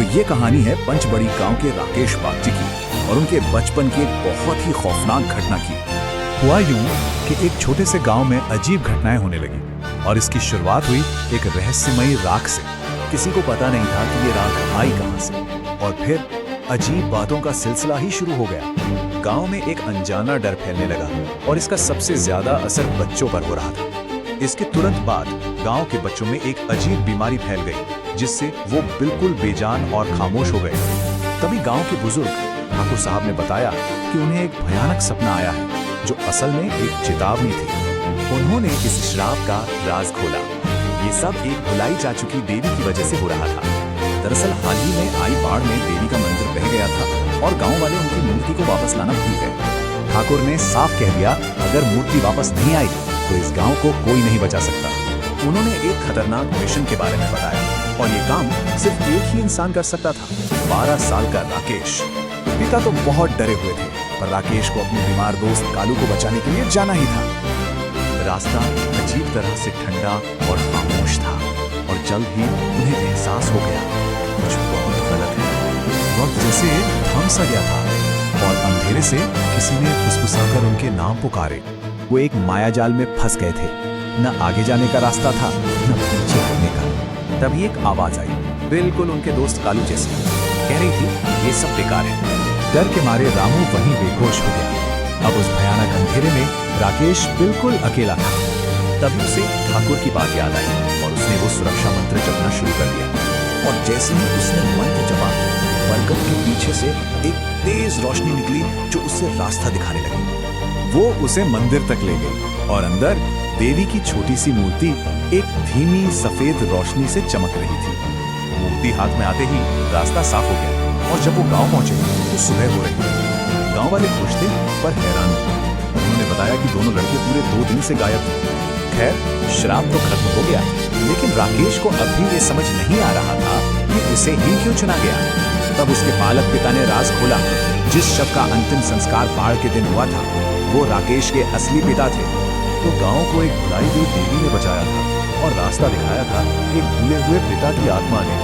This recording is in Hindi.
तो ये कहानी है पंचबड़ी गांव के राकेश बागची की और उनके बचपन की एक बहुत ही खौफनाक घटना की। हुआ यूं कि एक छोटे से गांव में अजीब घटनाएं होने लगी और इसकी शुरुआत हुई एक रहस्यमयी राख से। किसी को पता नहीं था कि ये राख आई कहां से और फिर अजीब बातों का सिलसिला ही शुरू हो गया। गांव में एक अनजाना डर फैलने लगा और इसका सबसे ज्यादा असर बच्चों पर हो रहा था। इसके तुरंत बाद गांव के बच्चों में एक अजीब बीमारी फैल गई, जिससे वो बिल्कुल बेजान और खामोश हो गए। तभी गांव के बुजुर्ग ठाकुर साहब ने बताया कि उन्हें एक भयानक सपना आया है, जो असल में एक चेतावनी थी। उन्होंने इस श्राप का राज खोला। ये सब एक भुलाई जा चुकी देवी की वजह से हो रहा था। दरअसल हाल ही में आई बाढ़ में देवी का मंदिर बह गया था और गांव वाले उनकी मूर्ति को वापस लाना भूल गए। ठाकुर ने साफ कह दिया, अगर मूर्ति वापस नहीं आई तो इस गांव को कोई नहीं बचा सकता। उन्होंने एक खतरनाक मिशन के बारे में बताया और ये काम सिर्फ एक ही इंसान कर सकता था, 12 साल का राकेश। पिता तो बहुत डरे हुए थे, पर राकेश को अपने बीमार दोस्त कालू को बचाने के लिए जाना ही था। रास्ता अजीब तरह से ठंडा और खामोश था और जल्द ही उन्हें एहसास हो गया कुछ बहुत गलत है। वक्त जैसे थम सा गया था और अंधेरे से किसी ने फुसफुसाकर उनके नाम पुकारे। वो एक मायाजाल में फंस गए थे, न आगे जाने का रास्ता था न पीछे हटने का। तभी एक आवाज आई, बिल्कुल उनके दोस्त कालू जैसी, कह रही थी ये सब बेकार है। डर के मारे रामू वहीं बेहोश हो गया। अब उस भयानक अंधेरे में राकेश बिल्कुल अकेला था। तभी उसे ठाकुर की बात याद आई और उसने वो सुरक्षा मंत्र जपना शुरू कर दिया। और जैसे ही उसने मंत्र जपा, बरगद के पीछे से एक तेज रोशनी निकली जो उसे रास्ता दिखाने लगी। वो उसे मंदिर तक ले गई और अंदर देवी की छोटी सी मूर्ति एक धीमी सफेद रोशनी से चमक रही थी। मूर्ति हाथ में आते ही रास्ता साफ हो गया और जब वो गांव पहुंचे तो सुबह हो रही थी। गांव वाले खुश थे पर हैरान थे। उन्होंने बताया कि दोनों लड़के पूरे 2 दिन से गायब थे। खैर, श्राप तो खत्म हो गया, लेकिन राकेश को अब भी ये समझ नहीं आ रहा था कि उसे ही क्यों चुना गया। तब उसके बालक पिता ने राज खोला। जिस शव का अंतिम संस्कार बाढ़ के दिन हुआ था वो राकेश के असली पिता थे। तो गांव को एक भुलाई हुई देवी ने बचाया था और रास्ता दिखाया था एक भूले हुए पिता की आत्मा ने।